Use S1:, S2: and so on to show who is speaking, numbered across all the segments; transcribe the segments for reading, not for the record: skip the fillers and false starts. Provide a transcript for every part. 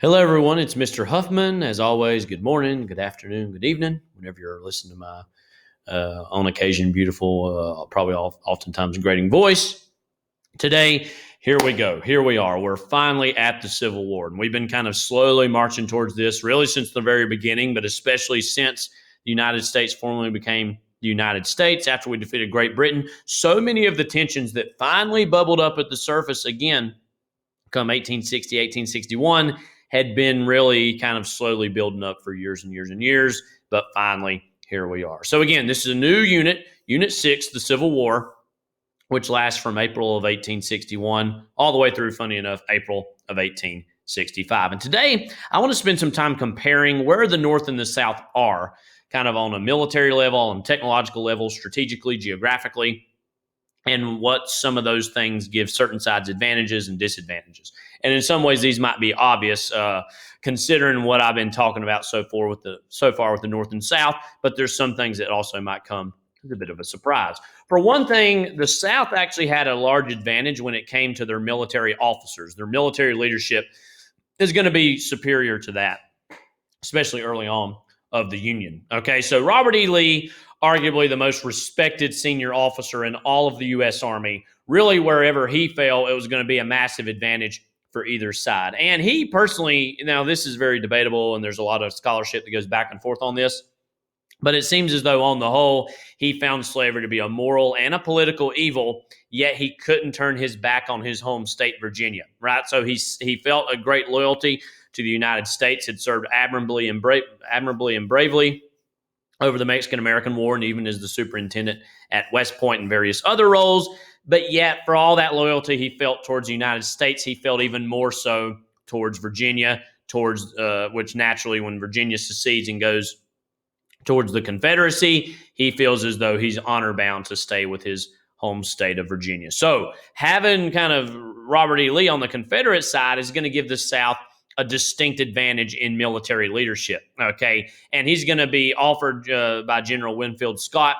S1: Hello, everyone. It's Mr. Huffman. As always, good morning, good afternoon, good evening, whenever you're listening to my on occasion beautiful, probably oftentimes grating voice. Today, here we go. Here we are. We're finally at the Civil War. And we've been kind of slowly marching towards this really since the very beginning, but especially since the United States formally became the United States after we defeated Great Britain. So many of the tensions that finally bubbled up at the surface again come 1860, 1861, had been really kind of slowly building up for years and years and years. But finally, here we are. So again, this is a new unit, Unit 6, the Civil War, which lasts from April of 1861 all the way through, funny enough, April of 1865. And today, I want to spend some time comparing where the North and the South are, kind of on a military level, on technological level, strategically, geographically, and what some of those things give certain sides advantages and disadvantages. And in some ways, these might be obvious, considering what I've been talking about so far with the North and South. But there's some things that also might come as a bit of a surprise. For one thing, the South actually had a large advantage when it came to their military officers. Their military leadership is going to be superior to that, especially early on of the Union. Okay, so Robert E. Lee, arguably the most respected senior officer in all of the U.S. Army, really wherever he fell, it was going to be a massive advantage for either side. And he personally, now this is very debatable, and there's a lot of scholarship that goes back and forth on this, but it seems as though on the whole, he found slavery to be a moral and a political evil, yet he couldn't turn his back on his home state, Virginia, right? So he felt a great loyalty to the United States, had served admirably and bravely over the Mexican-American War, and even as the superintendent at West Point and various other roles. But yet, for all that loyalty he felt towards the United States, he felt even more so towards Virginia, towards which naturally, when Virginia secedes and goes towards the Confederacy, he feels as though he's honor-bound to stay with his home state of Virginia. So having kind of Robert E. Lee on the Confederate side is going to give the South a distinct advantage in military leadership, okay? And he's going to be offered by General Winfield Scott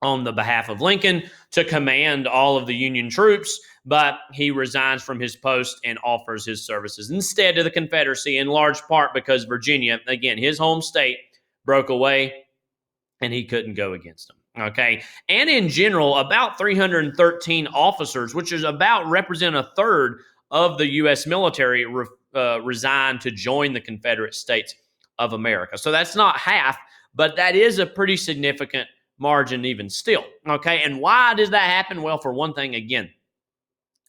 S1: on the behalf of Lincoln to command all of the Union troops, but he resigns from his post and offers his services instead to the Confederacy, in large part because Virginia, again, his home state, broke away and he couldn't go against them. Okay. And in general, about 313 officers, which is about represent a third of the U.S. military, resigned to join the Confederate States of America. So that's not half, but that is a pretty significant margin even still. Okay. And why does that happen? Well, for one thing, again,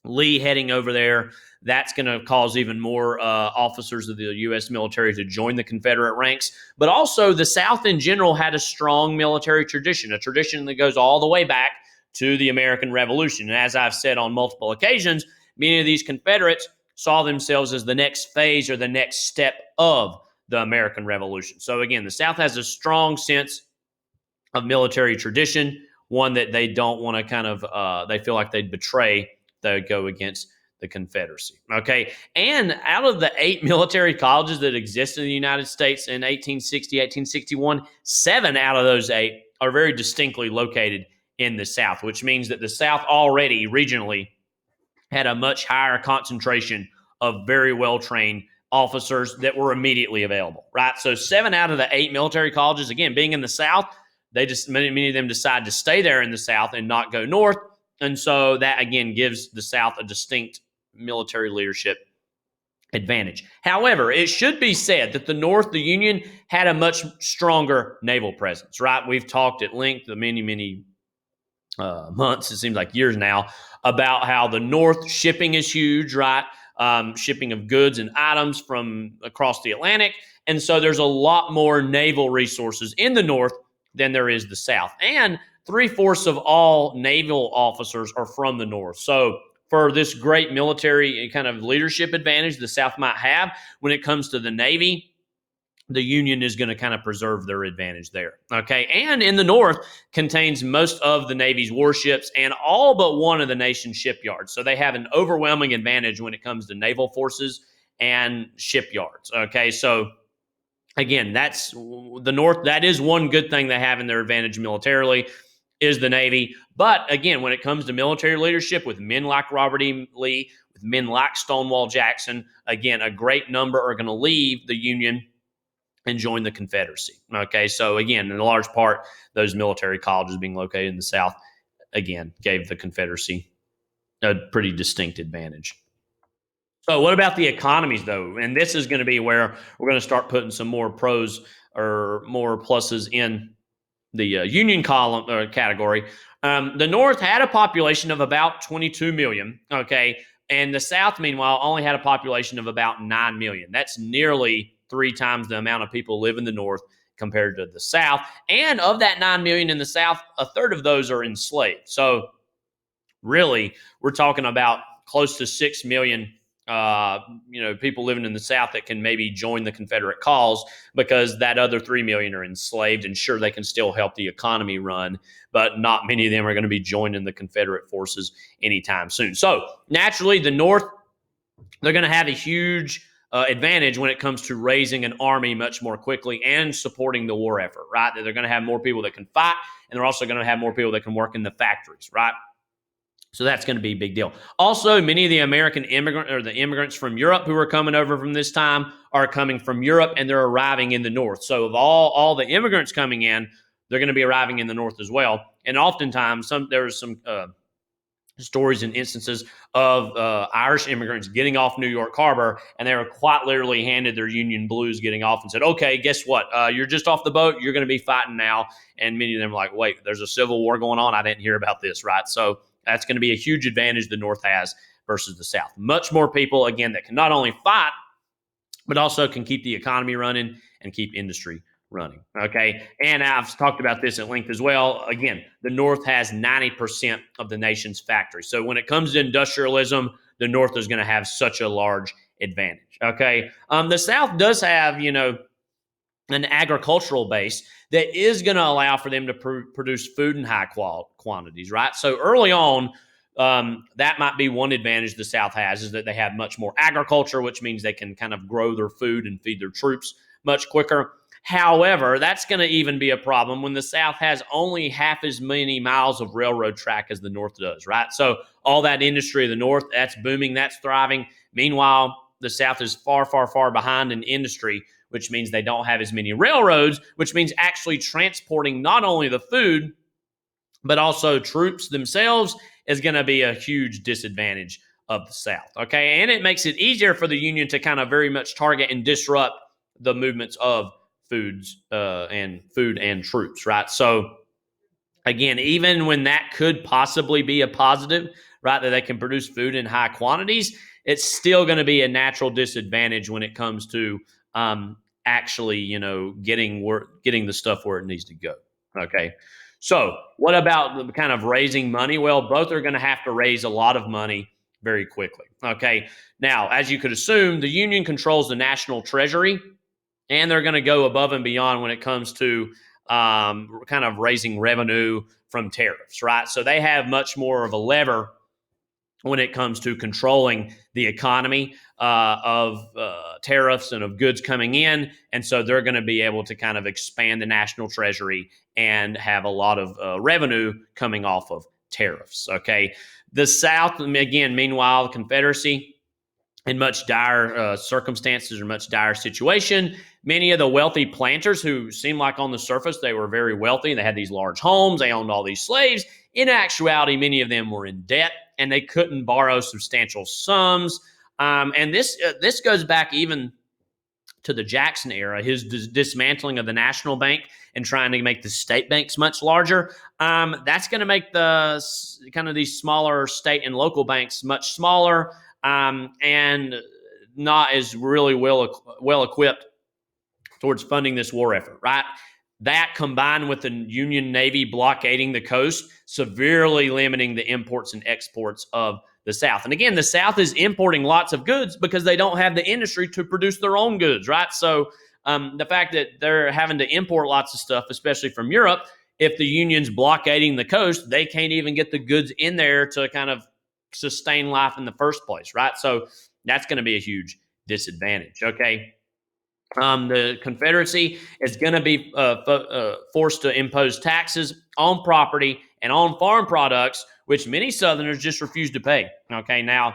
S1: Lee heading over there, that's going to cause even more officers of the U.S. military to join the Confederate ranks. But also, the South in general had a strong military tradition, a tradition that goes all the way back to the American Revolution. And as I've said on multiple occasions, many of these Confederates saw themselves as the next phase or the next step of the American Revolution. So again, the South has a strong sense of military tradition, one that they don't want to kind of, they feel like they'd betray. They would go against the Confederacy. Okay. And out of the 8 military colleges that existed in the United States in 1860, 1861, 7 out of those 8 are very distinctly located in the South, which means that the South already regionally had a much higher concentration of very well-trained officers that were immediately available, right? So 7 out of the 8 military colleges, again, being in the South, many of them decide to stay there in the South and not go north. And so that, again, gives the South a distinct military leadership advantage. However, it should be said that the North, the Union, had a much stronger naval presence, right? We've talked at length the many months, it seems like years now, about how the North shipping is huge, right? Shipping of goods and items from across the Atlantic. And so there's a lot more naval resources in the North than there is the South. And 3/4 of all naval officers are from the North. So for this great military kind of leadership advantage the South might have when it comes to the Navy, the Union is going to kind of preserve their advantage there. Okay. And in the North contains most of the Navy's warships and all but one of the nation's shipyards. So they have an overwhelming advantage when it comes to naval forces and shipyards. Okay. So again, that's the North. That is one good thing they have in their advantage militarily, is the Navy. But again, when it comes to military leadership with men like Robert E. Lee, men like Stonewall Jackson. Again, a great number are going to leave the Union and join the Confederacy. Okay, so again, in a large part, those military colleges being located in the South, again, gave the Confederacy a pretty distinct advantage. So, what about the economies, though? And this is going to be where we're going to start putting some more pros or more pluses in the Union column category. The North had a population of about 22 million. Okay, and the South, meanwhile, only had a population of about 9 million. That's nearly 3 times the amount of people live in the North compared to the South. And of that 9 million in the South, a third of those are enslaved. So really, we're talking about close to 6 million people living in the South that can maybe join the Confederate cause, because that other 3 million are enslaved, and sure, they can still help the economy run, but not many of them are going to be joining the Confederate forces anytime soon. So naturally, the North, they're going to have a huge advantage when it comes to raising an army much more quickly and supporting the war effort, right? They're going to have more people that can fight, and they're also going to have more people that can work in the factories, right? So that's going to be a big deal. Also, many of the American immigrants from Europe who are coming over from this time are coming from Europe, and they're arriving in the North. So of all the immigrants coming in, they're going to be arriving in the North as well. And oftentimes, there's some stories and instances of Irish immigrants getting off New York Harbor, and they were quite literally handed their Union blues getting off and said, okay, guess what? You're just off the boat. You're going to be fighting now. And many of them were like, wait, there's a civil war going on. I didn't hear about this, right? So that's going to be a huge advantage the North has versus the South. Much more people, again, that can not only fight, but also can keep the economy running and keep industry running. Okay. And I've talked about this at length as well. Again, the North has 90% of the nation's factories. So when it comes to industrialism, the North is going to have such a large advantage. Okay. The South does have, an agricultural base that is going to allow for them to produce food in high quantities, right? So early on, that might be one advantage the South has, is that they have much more agriculture, which means they can kind of grow their food and feed their troops much quicker. However, that's going to even be a problem when the South has only half as many miles of railroad track as the North does, right? So all that industry of the North, that's booming, that's thriving. Meanwhile, the South is far, far, far behind in industry, which means they don't have as many railroads, which means actually transporting not only the food, but also troops themselves is going to be a huge disadvantage of the South, okay? And it makes it easier for the Union to kind of very much target and disrupt the movements of food and troops, right? So again, even when that could possibly be a positive, right, that they can produce food in high quantities, it's still going to be a natural disadvantage when it comes to actually, getting the stuff where it needs to go. Okay. So what about the kind of raising money? Well, both are going to have to raise a lot of money very quickly. Okay. Now, as you could assume, the Union controls the national treasury, and they're going to go above and beyond when it comes to kind of raising revenue from tariffs, right? So they have much more of a lever when it comes to controlling the economy of tariffs and of goods coming in. And so they're going to be able to kind of expand the national treasury and have a lot of revenue coming off of tariffs, okay? The South, again, meanwhile, the Confederacy, in much dire circumstances or much dire situation. Many of the wealthy planters who seemed like on the surface they were very wealthy, they had these large homes, they owned all these slaves. In actuality, many of them were in debt and they couldn't borrow substantial sums. And this goes back even to the Jackson era, his dismantling of the national bank and trying to make the state banks much larger. That's going to make the kind of these smaller state and local banks much smaller. And not as really well equipped towards funding this war effort, right? That combined with the Union Navy blockading the coast, severely limiting the imports and exports of the South. And again, the South is importing lots of goods because they don't have the industry to produce their own goods, right? So the fact that they're having to import lots of stuff, especially from Europe, if the Union's blockading the coast, they can't even get the goods in there to kind of sustain life in the first place, right? So that's going to be a huge disadvantage, okay? The Confederacy is going to be forced to impose taxes on property and on farm products, which many Southerners just refuse to pay, okay? Now,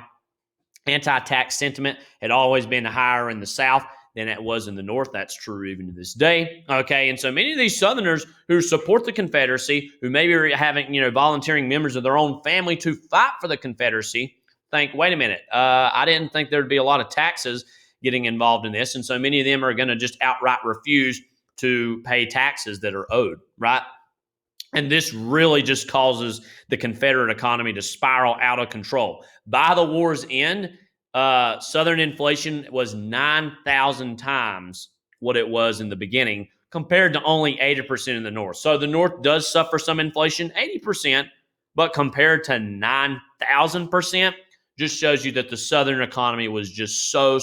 S1: Anti-tax sentiment had always been higher in the South than it was in the North. That's true even to this day. Okay, and so many of these Southerners who support the Confederacy, who maybe are having, volunteering members of their own family to fight for the Confederacy, think, wait a minute, I didn't think there'd be a lot of taxes getting involved in this, and so many of them are going to just outright refuse to pay taxes that are owed, right? And this really just causes the Confederate economy to spiral out of control. By the war's end, Southern inflation was 9,000 times what it was in the beginning, compared to only 80% in the North. So the North does suffer some inflation, 80%, but compared to 9,000%, just shows you that the Southern economy was just so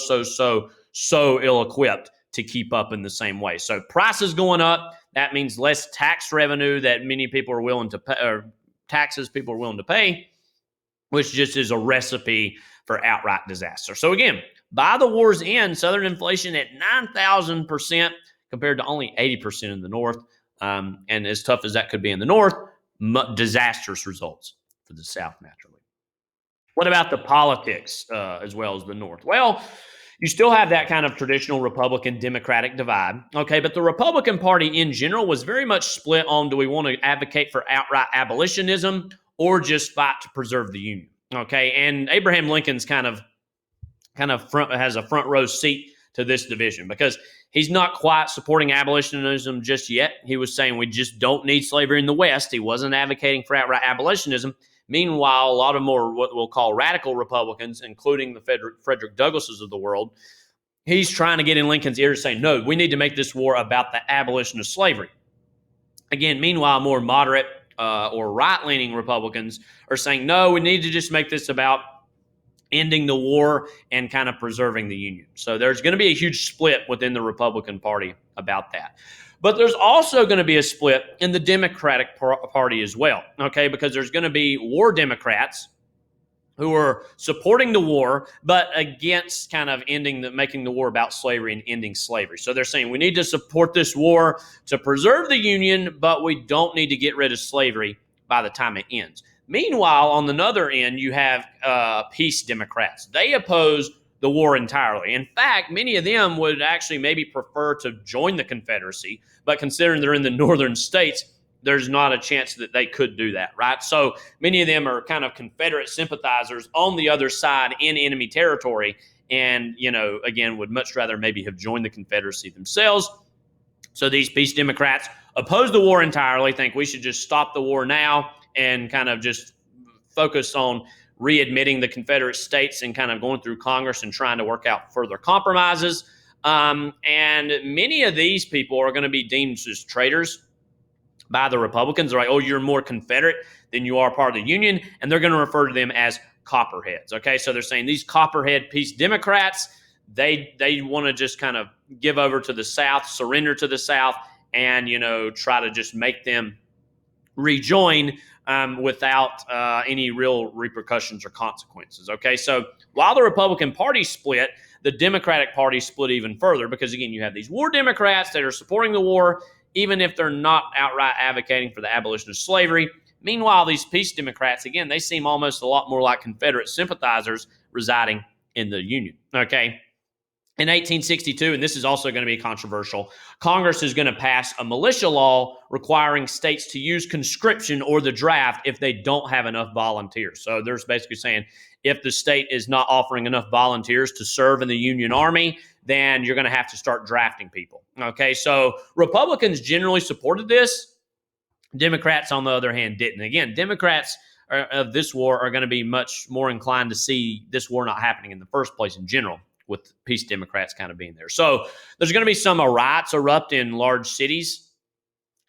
S1: ill-equipped to keep up in the same way. So prices going up, that means less tax revenue that many people are willing to pay, or taxes people are willing to pay, which just is a recipe for outright disaster. So again, by the war's end, Southern inflation at 9,000% compared to only 80% in the North. And as tough as that could be in the North, disastrous results for the South, naturally. What about the politics as well as the North? Well, you still have that kind of traditional Republican Democratic divide. Okay, but the Republican Party in general was very much split on, do we want to advocate for outright abolitionism or just fight to preserve the Union? Okay, and Abraham Lincoln's kind of has a front row seat to this division, because he's not quite supporting abolitionism just yet. He was saying we just don't need slavery in the West. He wasn't advocating for outright abolitionism. Meanwhile, a lot of more what we'll call radical Republicans, including the Frederick Douglasses of the world, he's trying to get in Lincoln's ear to say, no, we need to make this war about the abolition of slavery. Again, meanwhile, more moderate or right-leaning Republicans are saying, no, we need to just make this about ending the war and kind of preserving the Union. So there's going to be a huge split within the Republican Party about that. But there's also going to be a split in the Democratic Party as well, okay, because there's going to be war Democrats who are supporting the war, but against kind of making the war about slavery and ending slavery. So they're saying we need to support this war to preserve the Union, but we don't need to get rid of slavery by the time it ends. Meanwhile, on the other end, you have peace Democrats. They oppose the war entirely. In fact, many of them would actually maybe prefer to join the Confederacy, but considering they're in the northern states, there's not a chance that they could do that, right? So many of them are kind of Confederate sympathizers on the other side in enemy territory, and, again, would much rather maybe have joined the Confederacy themselves. So these peace Democrats oppose the war entirely, think we should just stop the war now and kind of just focus on readmitting the Confederate states and kind of going through Congress and trying to work out further compromises. And many of these people are going to be deemed as traitors by the Republicans. They're like, oh, you're more Confederate than you are part of the Union. And they're going to refer to them as Copperheads. Okay, so they're saying these Copperhead peace Democrats, they want to just kind of give over to the South, surrender to the South, and, try to just make them rejoin without any real repercussions or consequences. Okay, so while the Republican Party split, the Democratic Party split even further, because, again, you have these war Democrats that are supporting the war, even if they're not outright advocating for the abolition of slavery. Meanwhile, these peace Democrats, again, they seem almost a lot more like Confederate sympathizers residing in the Union. Okay. In 1862, and this is also going to be controversial, Congress is going to pass a militia law requiring states to use conscription or the draft if they don't have enough volunteers. So they're basically saying if the state is not offering enough volunteers to serve in the Union Army, then you're going to have to start drafting people. Okay, so Republicans generally supported this. Democrats, on the other hand, didn't. Again, Democrats of this war are going to be much more inclined to see this war not happening in the first place in general, with peace Democrats kind of being there. So there's going to be some riots erupt in large cities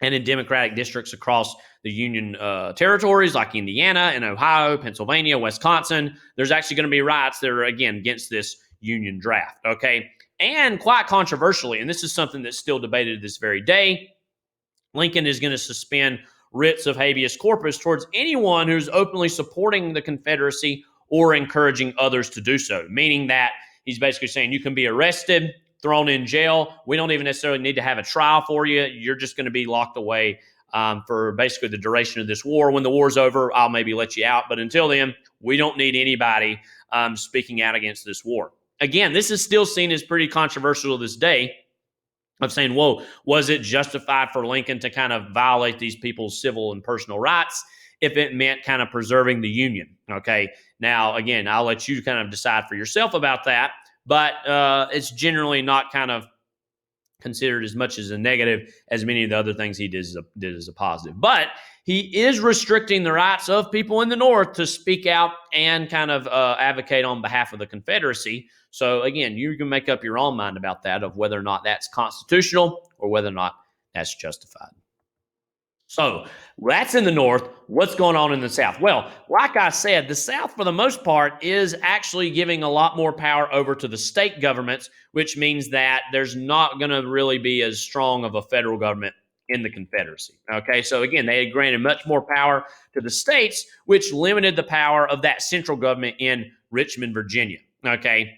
S1: and in Democratic districts across the Union territories like Indiana and Ohio, Pennsylvania, Wisconsin. There's actually going to be riots that are, again, against this Union draft, okay? And quite controversially, and this is something that's still debated this very day, Lincoln is going to suspend writs of habeas corpus towards anyone who's openly supporting the Confederacy or encouraging others to do so, meaning that he's basically saying you can be arrested, thrown in jail. We don't even necessarily need to have a trial for you. You're just going to be locked away for basically the duration of this war. When the war's over, I'll maybe let you out. But until then, we don't need anybody speaking out against this war. Again, this is still seen as pretty controversial to this day, of saying, whoa, was it justified for Lincoln to kind of violate these people's civil and personal rights if it meant kind of preserving the Union? Okay. Now, again, I'll let you kind of decide for yourself about that, but it's generally not kind of considered as much as a negative as many of the other things he did as a positive. But he is restricting the rights of people in the North to speak out and kind of advocate on behalf of the Confederacy. So again, you can make up your own mind about that, of whether or not that's constitutional or whether or not that's justified. So that's in the North. What's going on in the South? Well, like I said, the South, for the most part, is actually giving a lot more power over to the state governments, which means that there's not going to really be as strong of a federal government in the Confederacy. Okay, so again, they had granted much more power to the states, which limited the power of that central government in Richmond, Virginia. Okay,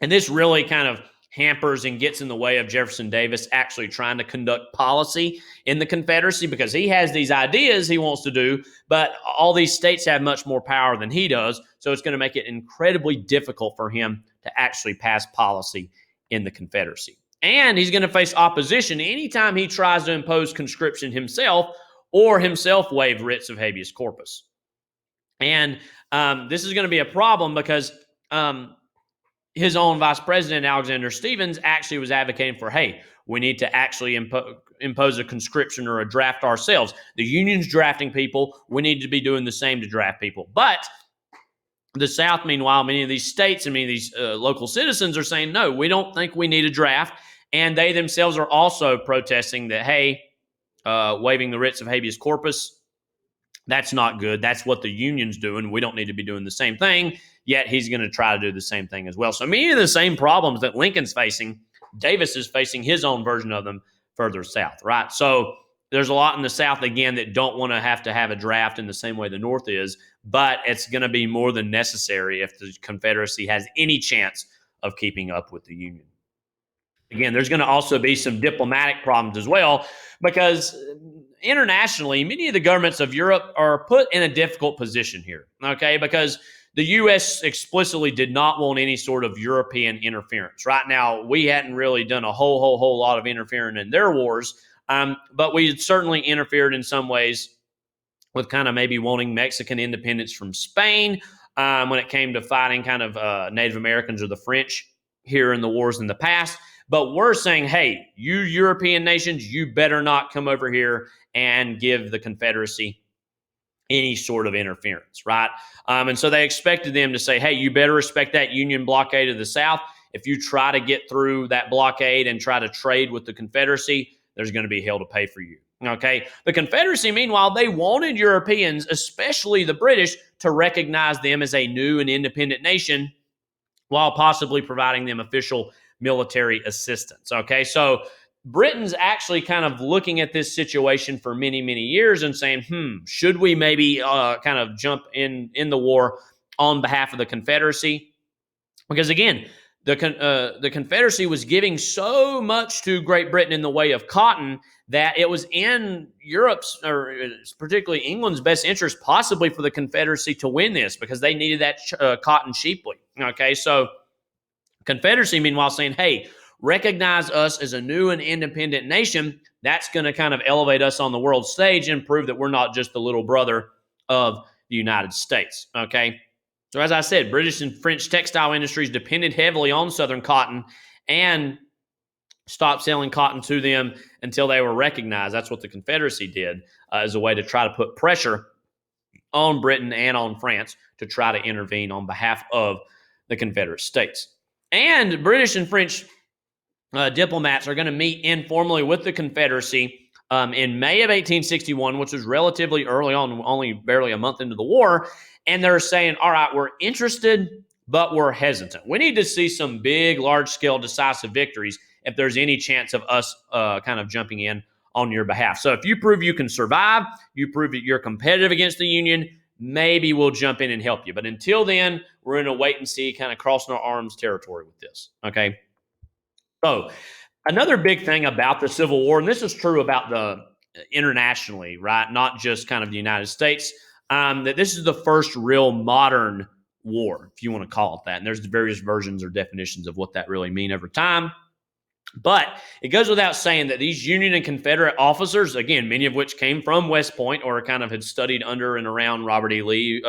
S1: and this really kind of hampers and gets in the way of Jefferson Davis actually trying to conduct policy in the Confederacy, because he has these ideas he wants to do, but all these states have much more power than he does. So it's going to make it incredibly difficult for him to actually pass policy in the Confederacy. And he's going to face opposition anytime he tries to impose conscription himself or himself waive writs of habeas corpus. And this is going to be a problem because his own vice president, Alexander Stephens, actually was advocating for, hey, we need to actually impose a conscription or a draft ourselves. The Union's drafting people. We need to be doing the same to draft people. But the South, meanwhile, many of these states and many of these local citizens are saying, no, we don't think we need a draft. And they themselves are also protesting that, hey, waiving the writs of habeas corpus, that's not good. That's what the Union's doing. We don't need to be doing the same thing. Yet he's going to try to do the same thing as well. So many of the same problems that Lincoln's facing, Davis is facing his own version of them further south, right? So there's a lot in the South, again, that don't want to have a draft in the same way the North is, but it's going to be more than necessary if the Confederacy has any chance of keeping up with the Union. Again, there's going to also be some diplomatic problems as well, because internationally, many of the governments of Europe are put in a difficult position here, okay? Because the U.S. explicitly did not want any sort of European interference. Right now, we hadn't really done a whole lot of interfering in their wars, but we certainly interfered in some ways with kind of maybe wanting Mexican independence from Spain when it came to fighting kind of Native Americans or the French here in the wars in the past. But we're saying, hey, you European nations, you better not come over here and give the Confederacy any sort of interference, right? And so they expected them to say, hey, you better respect that Union blockade of the South. If you try to get through that blockade and try to trade with the Confederacy, there's going to be hell to pay for you. Okay. The Confederacy, meanwhile, they wanted Europeans, especially the British, to recognize them as a new and independent nation while possibly providing them official military assistance. Okay. So Britain's actually kind of looking at this situation for many, many years and saying, should we maybe kind of jump in the war on behalf of the Confederacy? Because again, the Confederacy was giving so much to Great Britain in the way of cotton that it was in Europe's, or particularly England's, best interest possibly for the Confederacy to win this, because they needed that cotton cheaply. Okay, so Confederacy, meanwhile, saying, hey, recognize us as a new and independent nation. That's going to kind of elevate us on the world stage and prove that we're not just the little brother of the United States. Okay. So as I said, British and French textile industries depended heavily on Southern cotton and stopped selling cotton to them until they were recognized. That's what the Confederacy did as a way to try to put pressure on Britain and on France to try to intervene on behalf of the Confederate States. And British and French diplomats are going to meet informally with the Confederacy in May of 1861, which was relatively early on, only barely a month into the war. And they're saying, all right, we're interested, but we're hesitant. We need to see some big, large-scale, decisive victories if there's any chance of us kind of jumping in on your behalf. So if you prove you can survive, you prove that you're competitive against the Union, maybe we'll jump in and help you. But until then, we're in a wait-and-see, kind of crossing our arms territory with this, okay? So another big thing about the Civil War, and this is true about the internationally, right? Not just kind of the United States, that this is the first real modern war, if you want to call it that. And there's various versions or definitions of what that really mean over time. But it goes without saying that these Union and Confederate officers, again, many of which came from West Point or kind of had studied under and around Robert E. Lee,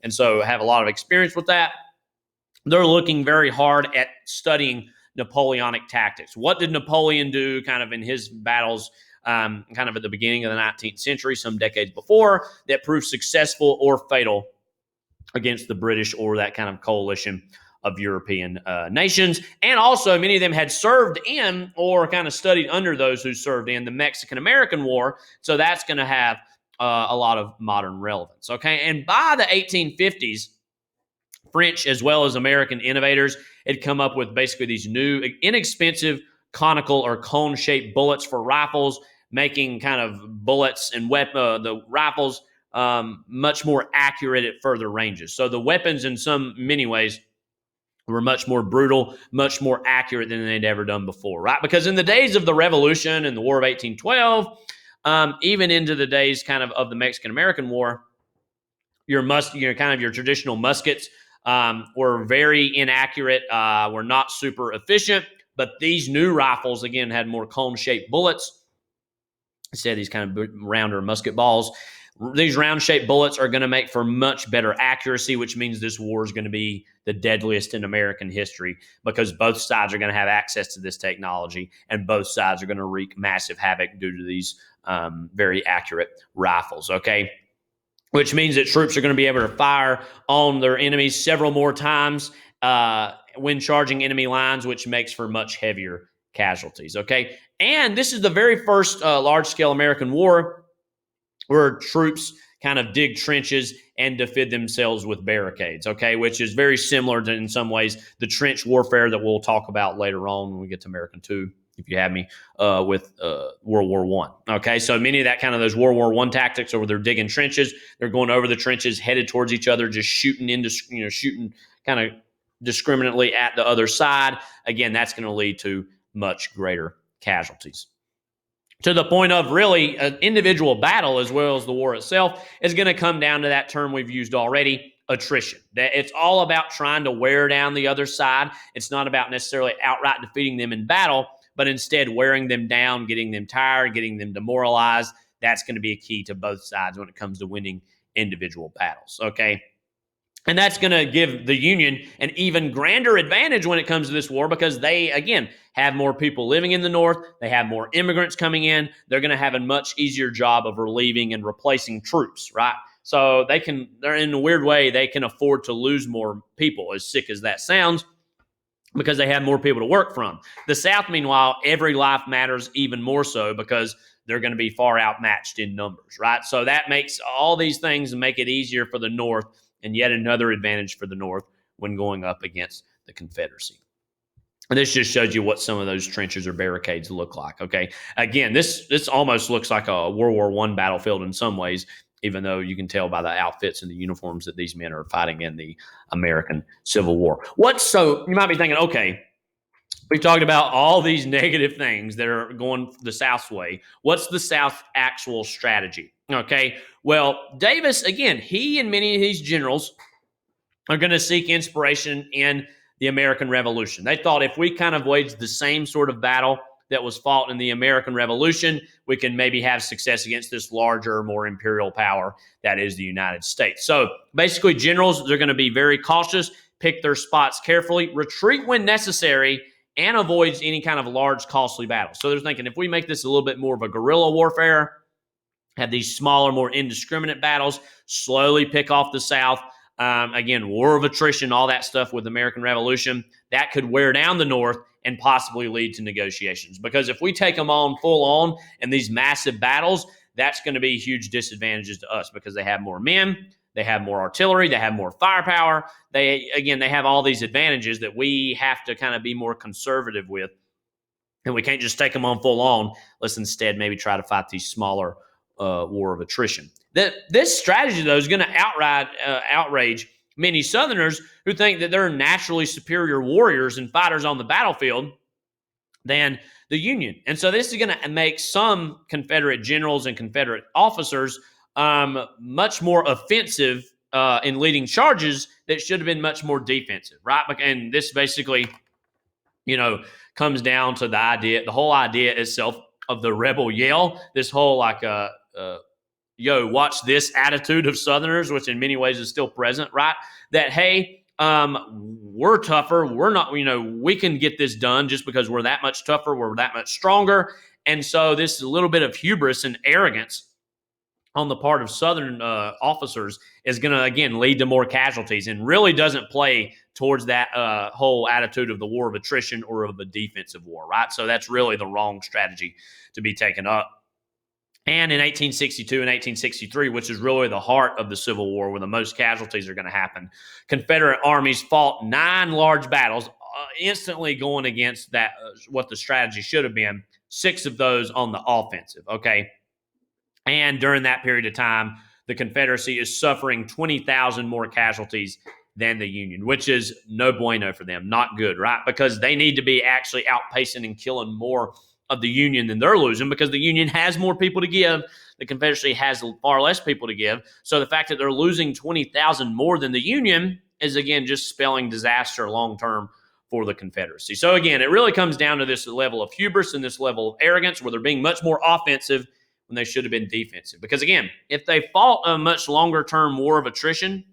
S1: and so have a lot of experience with that, they're looking very hard at studying Napoleonic tactics. What did Napoleon do kind of in his battles kind of at the beginning of the 19th century, some decades before, that proved successful or fatal against the British or that kind of coalition of European nations? And also, many of them had served in or kind of studied under those who served in the Mexican-American War. So that's going to have a lot of modern relevance. Okay, and by the 1850s, French as well as American innovators had come up with basically these new, inexpensive conical or cone-shaped bullets for rifles, making kind of bullets and the rifles much more accurate at further ranges. So the weapons, in many ways, were much more brutal, much more accurate than they'd ever done before, right? Because in the days of the Revolution and the War of 1812, even into the days kind of the Mexican-American War, your traditional muskets were very inaccurate, were not super efficient. But these new rifles, again, had more cone-shaped bullets instead of these kind of rounder musket balls. These round-shaped bullets are going to make for much better accuracy, which means this war is going to be the deadliest in American history because both sides are going to have access to this technology and both sides are going to wreak massive havoc due to these very accurate rifles, okay? Which means that troops are going to be able to fire on their enemies several more times when charging enemy lines, which makes for much heavier casualties, okay? And this is the very first large-scale American war where troops kind of dig trenches and defend themselves with barricades, okay, which is very similar to, in some ways, the trench warfare that we'll talk about later on when we get to American II, if you have me, with World War I. Okay, so many of that kind of those World War I tactics where they're digging trenches, they're going over the trenches, headed towards each other, just shooting kind of discriminately at the other side. Again, that's going to lead to much greater casualties. To the point of really an individual battle as well as the war itself is going to come down to that term we've used already, attrition. That it's all about trying to wear down the other side. It's not about necessarily outright defeating them in battle, but instead wearing them down, getting them tired, getting them demoralized. That's going to be a key to both sides when it comes to winning individual battles, okay? And that's going to give the Union an even grander advantage when it comes to this war because they, again, have more people living in the North. They have more immigrants coming in. They're going to have a much easier job of relieving and replacing troops, right? So they're in a weird way, they can afford to lose more people, as sick as that sounds, because they have more people to work from. The South, meanwhile, every life matters even more so because they're going to be far outmatched in numbers, right? So that makes all these things make it easier for the North, and yet another advantage for the North when going up against the Confederacy. And this just shows you what some of those trenches or barricades look like, okay? Again, this almost looks like a World War I battlefield in some ways, even though you can tell by the outfits and the uniforms that these men are fighting in the American Civil War. So you might be thinking, okay, we've talked about all these negative things that are going the South's way. What's the South's actual strategy? Okay, well, Davis, again, he and many of these generals are going to seek inspiration in the American Revolution. They thought if we kind of waged the same sort of battle that was fought in the American Revolution, we can maybe have success against this larger, more imperial power that is the United States. So basically, generals, they're going to be very cautious, pick their spots carefully, retreat when necessary, and avoid any kind of large, costly battle. So they're thinking if we make this a little bit more of a guerrilla warfare, have these smaller, more indiscriminate battles, slowly pick off the South. Again, war of attrition, all that stuff with the American Revolution, that could wear down the North and possibly lead to negotiations. Because if we take them on full on in these massive battles, that's going to be huge disadvantages to us because they have more men, they have more artillery, they have more firepower. They have all these advantages that we have to kind of be more conservative with. And we can't just take them on full on. Let's instead maybe try to fight these smaller war of attrition. This strategy, though, is going to outrage many Southerners who think that they're naturally superior warriors and fighters on the battlefield than the Union. And so this is going to make some Confederate generals and Confederate officers much more offensive in leading charges that should have been much more defensive, right? And this basically, comes down to the whole idea itself of the rebel yell, this whole watch this attitude of Southerners, which in many ways is still present, right? That, hey, we're tougher. We're not, we can get this done just because we're that much tougher. We're that much stronger. And so this is a little bit of hubris and arrogance on the part of Southern officers is going to, again, lead to more casualties and really doesn't play towards that whole attitude of the war of attrition or of a defensive war, right? So that's really the wrong strategy to be taken up. And in 1862 and 1863, which is really the heart of the Civil War, where the most casualties are going to happen, Confederate armies fought 9 large battles, instantly going against that what the strategy should have been. 6 of those on the offensive, okay? And during that period of time, the Confederacy is suffering 20,000 more casualties than the Union, which is no bueno for them, not good, right? Because they need to be actually outpacing and killing more of the Union than they're losing, because the Union has more people to give. The Confederacy has far less people to give. So the fact that they're losing 20,000 more than the Union is, again, just spelling disaster long-term for the Confederacy. So again, it really comes down to this level of hubris and this level of arrogance where they're being much more offensive when they should have been defensive. Because again, if they fought a much longer-term war of attrition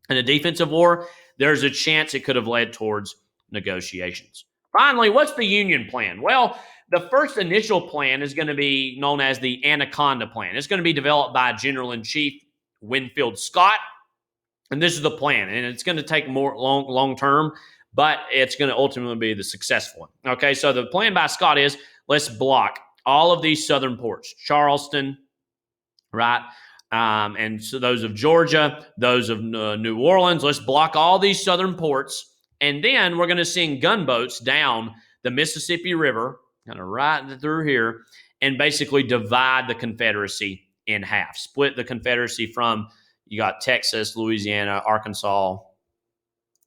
S1: and a defensive war, there's a chance it could have led towards negotiations. Finally, what's the Union plan? Well, the first initial plan is going to be known as the Anaconda Plan. It's going to be developed by General-in-Chief Winfield Scott, and this is the plan. And it's going to take more long-term, but it's going to ultimately be the successful one. Okay, so the plan by Scott is, let's block all of these southern ports, Charleston, right? And so those of Georgia, those of New Orleans, let's block all these southern ports. And then we're going to send gunboats down the Mississippi River, kind of right through here, and basically divide the Confederacy in half. Split the Confederacy from, you got Texas, Louisiana, Arkansas,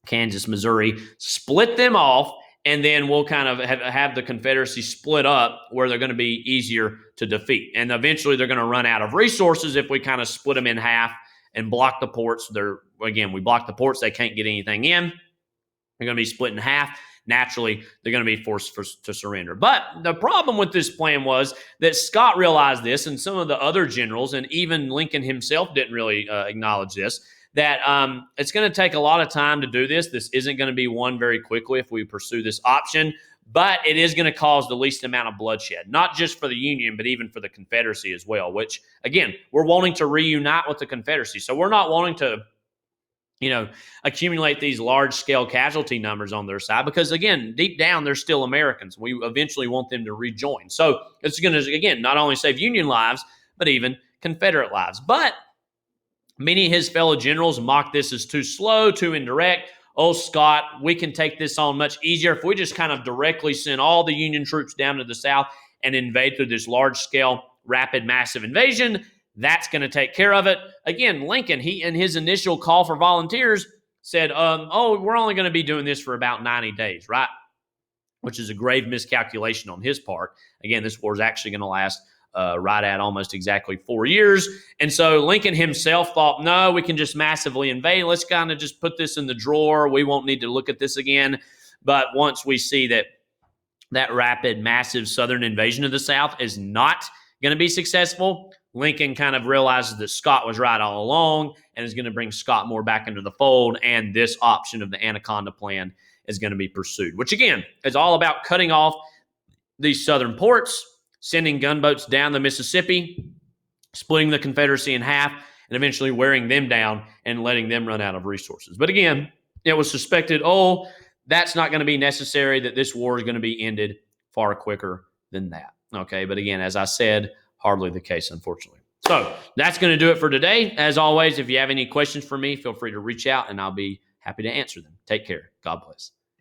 S1: Kansas, Missouri. Split them off, and then we'll kind of have the Confederacy split up where they're going to be easier to defeat. And eventually they're going to run out of resources if we kind of split them in half and block the ports. We block the ports, they can't get anything in. They're going to be split in half. Naturally, they're going to be forced to surrender. But the problem with this plan was that Scott realized this, and some of the other generals, and even Lincoln himself didn't really acknowledge this, that it's going to take a lot of time to do this. This isn't going to be won very quickly if we pursue this option, but it is going to cause the least amount of bloodshed, not just for the Union, but even for the Confederacy as well, which, again, we're wanting to reunite with the Confederacy. So we're not wanting to accumulate these large-scale casualty numbers on their side because, again, deep down, they're still Americans. We eventually want them to rejoin. So it's going to, again, not only save Union lives, but even Confederate lives. But many of his fellow generals mocked this as too slow, too indirect. Oh, Scott, we can take this on much easier if we just kind of directly send all the Union troops down to the South and invade through this large-scale, rapid, massive invasion. That's going to take care of it. Again, Lincoln, he in his initial call for volunteers said, we're only going to be doing this for about 90 days, right? Which is a grave miscalculation on his part. Again, this war is actually going to last right at almost exactly 4 years. And so Lincoln himself thought, no, we can just massively invade. Let's kind of just put this in the drawer. We won't need to look at this again. But once we see that rapid, massive Southern invasion of the South is not going to be successful, Lincoln kind of realizes that Scott was right all along and is going to bring Scott more back into the fold, and this option of the Anaconda Plan is going to be pursued, which, again, is all about cutting off these southern ports, sending gunboats down the Mississippi, splitting the Confederacy in half, and eventually wearing them down and letting them run out of resources. But again, it was suspected, that's not going to be necessary, that this war is going to be ended far quicker than that. Okay, but again, as I said, hardly the case, unfortunately. So that's going to do it for today. As always, if you have any questions for me, feel free to reach out, and I'll be happy to answer them. Take care. God bless.